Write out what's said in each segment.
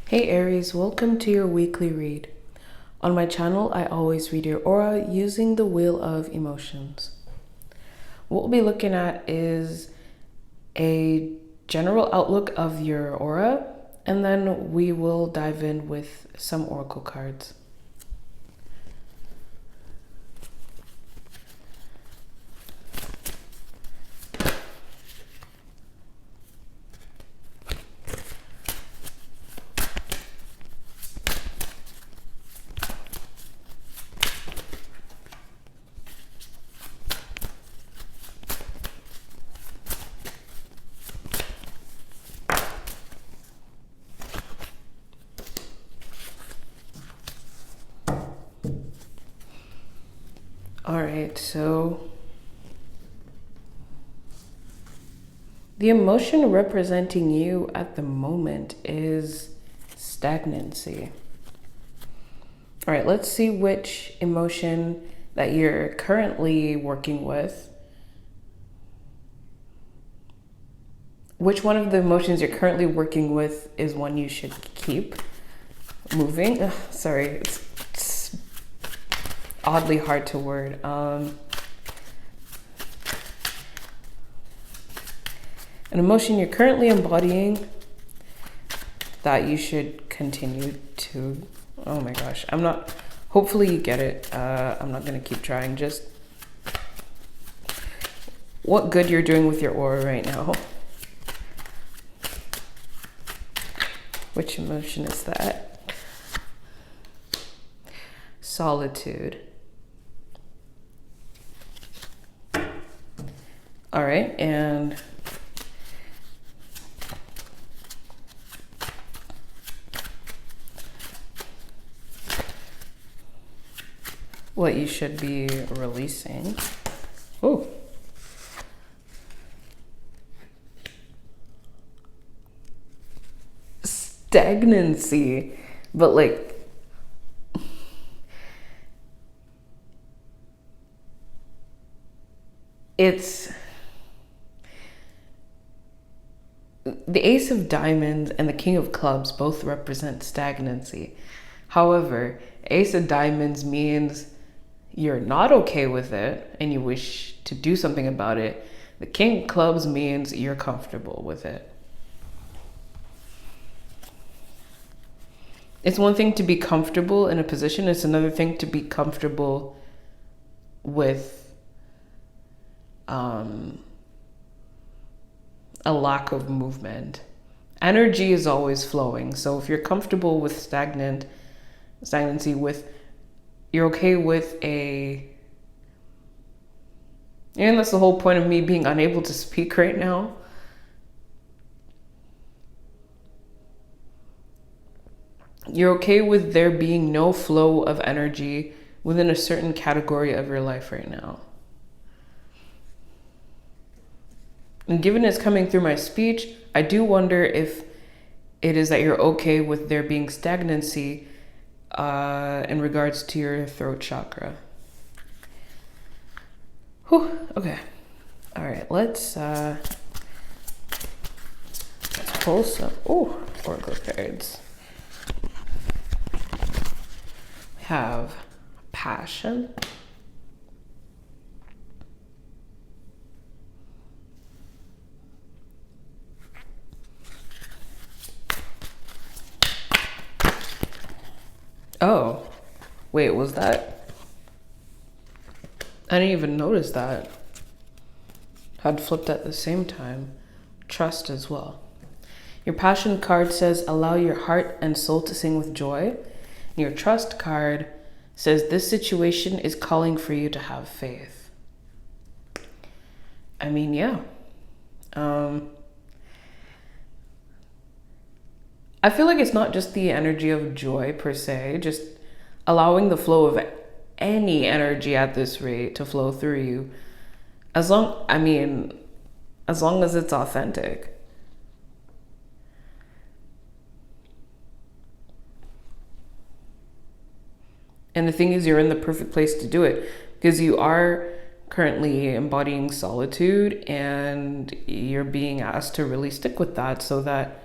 Hey Aries, welcome to your weekly read. On my channel, I always read your aura using the Wheel of Emotions. What we'll be looking at is a general outlook of your aura, and then we will dive in with some oracle cards. All right, so the emotion representing you at the moment is stagnancy. All right, let's see which emotion that you're currently working with. Which one of the emotions you're currently working with is one you should keep moving? Ugh, sorry, it's oddly hard to word. An emotion you're currently embodying that you should continue to, oh my gosh, hopefully you get it. I'm not gonna keep trying, just what good you're doing with your aura right now. Which emotion is that? Solitude. All right, and what you should be releasing. Oh. Stagnancy, but like it's the Ace of Diamonds and the King of Clubs both represent stagnancy. However, Ace of Diamonds means you're not okay with it and you wish to do something about it. The King of Clubs means you're comfortable with it. It's one thing to be comfortable in a position. It's another thing to be comfortable with a lack of movement. Energy is always flowing. So if you're comfortable with stagnancy, you're okay with and that's the whole point of me being unable to speak right now. You're okay with there being no flow of energy within a certain category of your life right now. And given it's coming through my speech, I do wonder if it is that you're okay with there being stagnancy in regards to your throat chakra. Whew, okay. All right, let's pull some oracle cards. We have passion. Oh, wait, was that? I didn't even notice that. Had flipped at the same time. Trust as well. Your passion card says, allow your heart and soul to sing with joy. Your trust card says, this situation is calling for you to have faith. I mean, yeah. I feel like it's not just the energy of joy per se, just allowing the flow of any energy at this rate to flow through you. As long as it's authentic. And the thing is, you're in the perfect place to do it because you are currently embodying solitude and you're being asked to really stick with that so that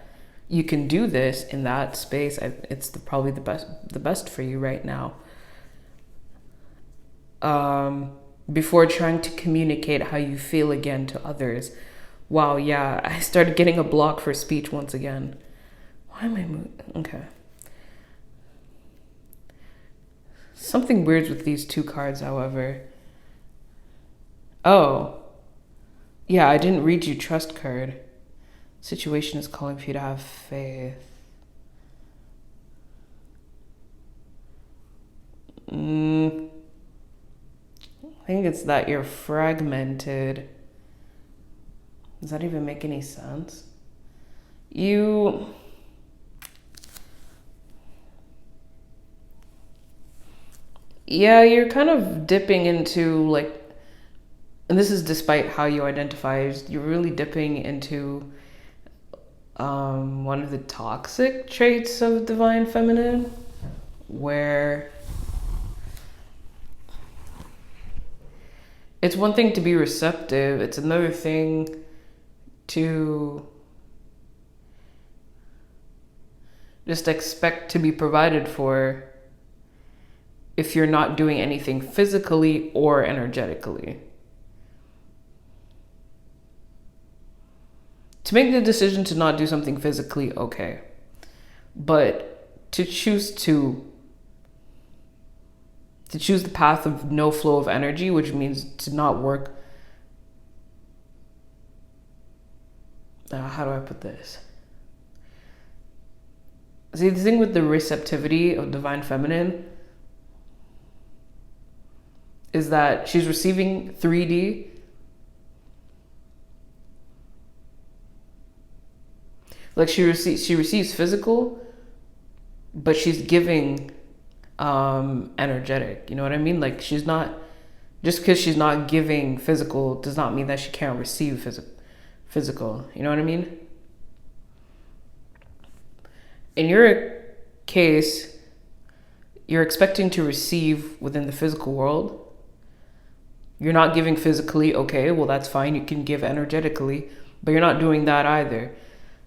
you can do this in that space. It's probably the best for you right now. Before trying to communicate how you feel again to others. Wow, yeah, I started getting a block for speech once again. Why am I moving? Okay. Something weird with these two cards, however. Oh. Yeah, I didn't read you trust card. Situation is calling for you to have faith. I think it's that you're fragmented. Does that even make any sense? You're kind of dipping into like, and this is despite how you identify, you're really dipping into one of the toxic traits of divine feminine, where it's one thing to be receptive, it's another thing to just expect to be provided for if you're not doing anything physically or energetically. To make the decision to not do something physically, okay. But to choose the path of no flow of energy, which means to not work. How do I put this? See, the thing with the receptivity of divine feminine is that she's receiving 3D. Like she receives physical, but she's giving energetic. You know what I mean? Like she's not, just because she's not giving physical does not mean that she can't receive physical. You know what I mean? In your case, you're expecting to receive within the physical world. You're not giving physically, okay, well that's fine, you can give energetically, but you're not doing that either.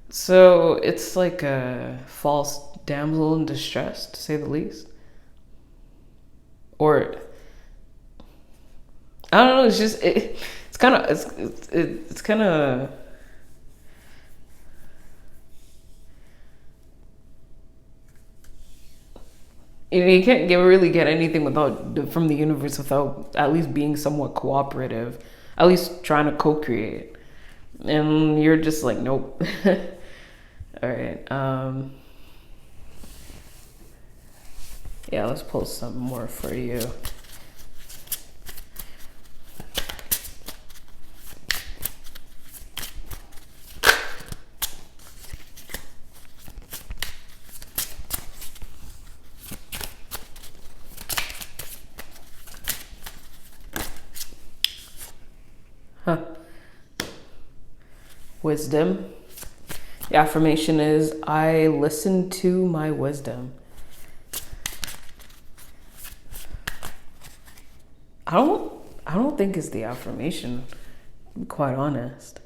So it's like a false damsel in distress, to say the least. Or I don't know, it's just it's kind of you can't really get anything from the universe without at least being somewhat cooperative, at least trying to co-create. And you're just like, nope. All right. Yeah, let's pull some more for you. Wisdom. The affirmation is, I listen to my wisdom. I don't think it's the affirmation, to be quite honest.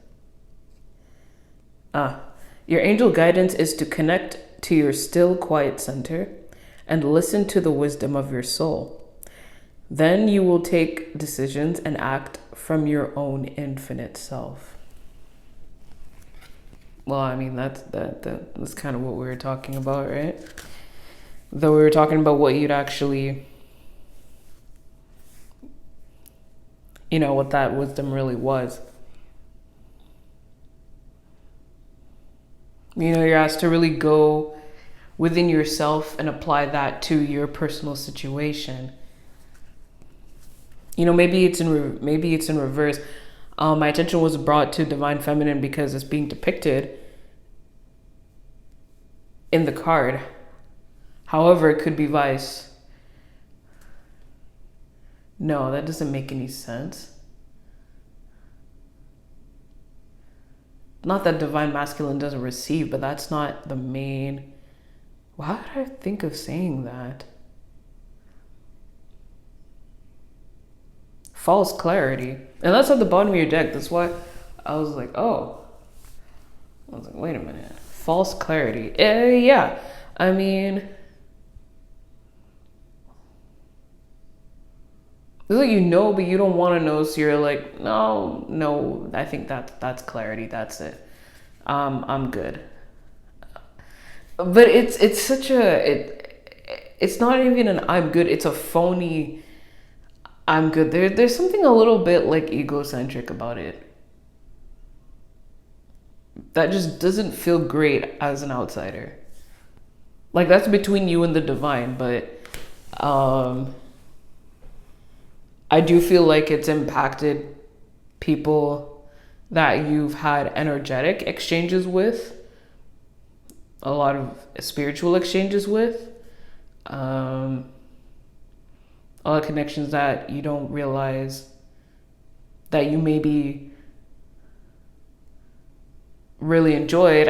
Your angel guidance is to connect to your still quiet center and listen to the wisdom of your soul. Then you will take decisions and act from your own infinite self. Well, I mean, that's kind of what we were talking about, right? Though we were talking about what you'd actually, what that wisdom really was. You're asked to really go within yourself and apply that to your personal situation. Maybe it's in reverse. My attention was brought to divine feminine because it's being depicted in the card. However, it could be vice. No, that doesn't make any sense. Not that divine masculine doesn't receive, but that's not the main. Why did I think of saying that? False clarity. And that's at the bottom of your deck. That's why I was like, oh. I was like, wait a minute. false clarity. Yeah. I mean, it's like you know, but you don't want to know, so you're like, no, I think that's clarity. That's it. I'm good. But it's such it's not even an I'm good. It's a phony I'm good. There's something a little bit like egocentric about it. That just doesn't feel great as an outsider. Like that's between you and the divine, but I do feel like it's impacted people that you've had energetic exchanges with, a lot of spiritual exchanges with, a lot of connections that you don't realize that you maybe really enjoyed,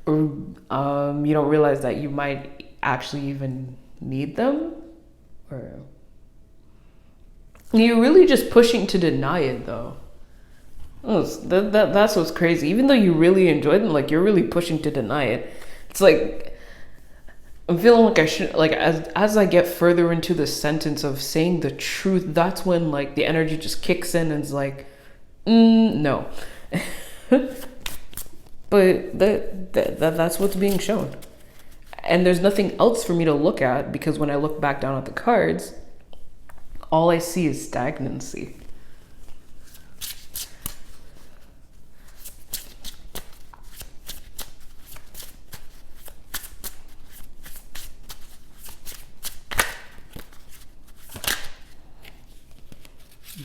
or you don't realize that you might actually even need them, or you're really just pushing to deny it though. That's what's crazy. Even though you really enjoy them, like you're really pushing to deny it. It's like I'm feeling like I should, like as I get further into the sentence of saying the truth, that's when like the energy just kicks in and is like, no. But that's what's being shown. And there's nothing else for me to look at, because when I look back down at the cards, all I see is stagnancy.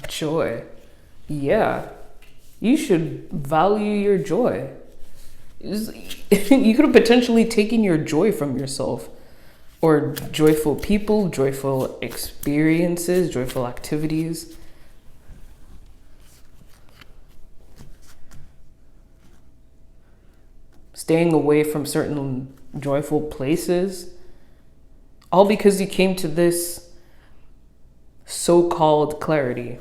Joy. Yeah. You should value your joy. You could have potentially taken your joy from yourself, or joyful people, joyful experiences, joyful activities. Staying away from certain joyful places, all because you came to this so-called clarity.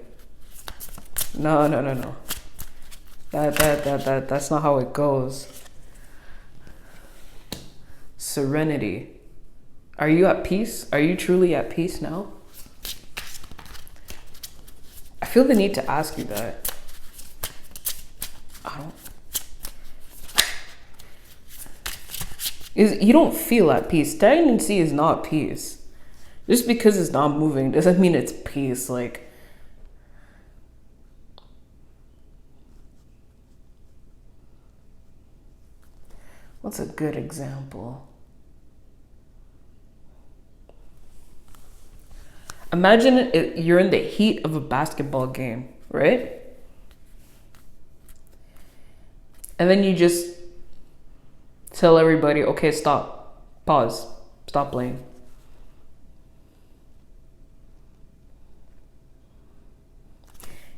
No. That's not how it goes. Serenity. Are you at peace? Are you truly at peace now? I feel the need to ask you that. You don't feel at peace. Stagnancy is not peace. Just because it's not moving doesn't mean it's peace. Like, what's a good example? Imagine you're in the heat of a basketball game, right? And then you just tell everybody, okay, stop, pause, stop playing.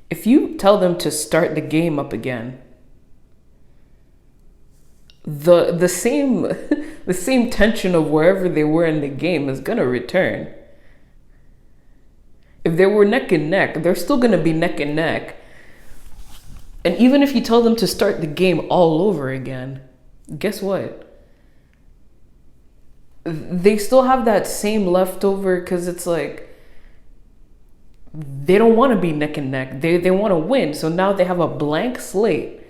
If you tell them to start the game up again, the same the same tension of wherever they were in the game is gonna return. If they were neck and neck, they're still gonna be neck and neck. And even if you tell them to start the game all over again, guess what? They still have that same leftover, because it's like they don't want to be neck and neck. They want to win. So now they have a blank slate.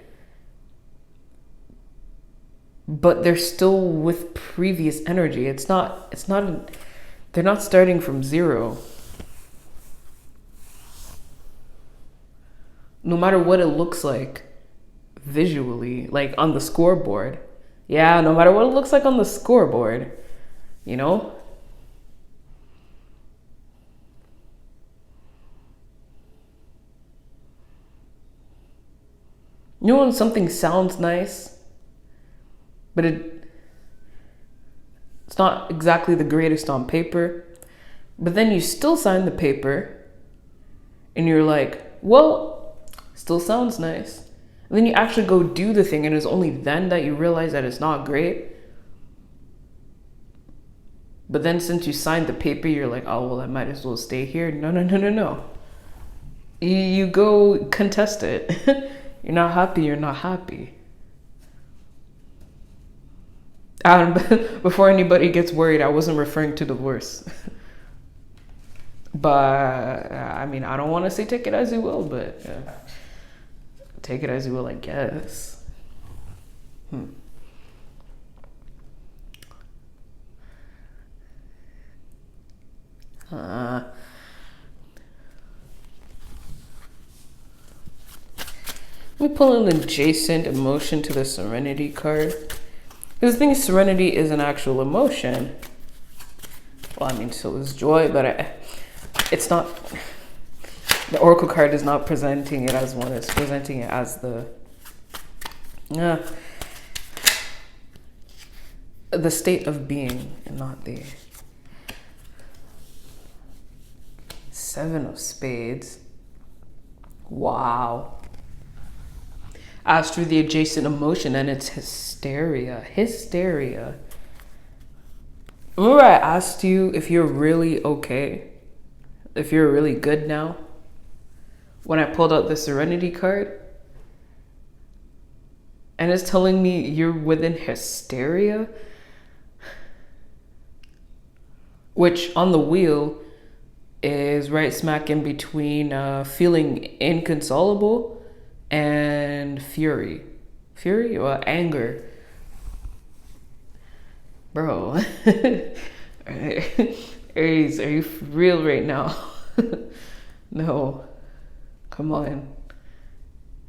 But they're still with previous energy. They're not starting from zero. No matter what it looks like visually, like on the scoreboard. Yeah, no matter what it looks like on the scoreboard, you know? You know when something sounds nice, but it's not exactly the greatest on paper, but then you still sign the paper and you're like, well, still sounds nice. And then you actually go do the thing, and it's only then that you realize that it's not great. But then since you signed the paper, you're like, oh, well, I might as well stay here. No. You go contest it. You're not happy, you're not happy. Before anybody gets worried, I wasn't referring to divorce. But I mean, I don't want to say take it as you will, but take it as you will, I guess. Let me pull an adjacent emotion to the Serenity card. Because the thing is, Serenity is an actual emotion. Well, I mean, so is joy, but it's not. The Oracle card is not presenting it as one. It's presenting it as the state of being, and not the Seven of Spades. Wow. Asked for the adjacent emotion, and it's hysteria. Hysteria. Remember I asked you if you're really okay? If you're really good now? When I pulled out the Serenity card? And it's telling me you're within hysteria? Which on the wheel is right smack in between feeling inconsolable and fury. Fury or anger. Bro. Aries, are you real right now? No. Come on.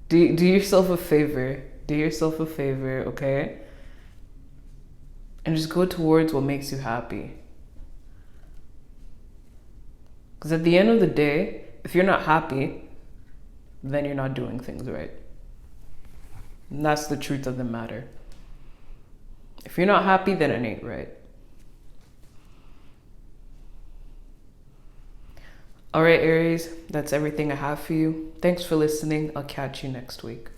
Do yourself a favor. Do yourself a favor, okay? And just go towards what makes you happy. Because at the end of the day, if you're not happy, then you're not doing things right. And that's the truth of the matter. If you're not happy, then it ain't right. All right, Aries, that's everything I have for you. Thanks for listening. I'll catch you next week.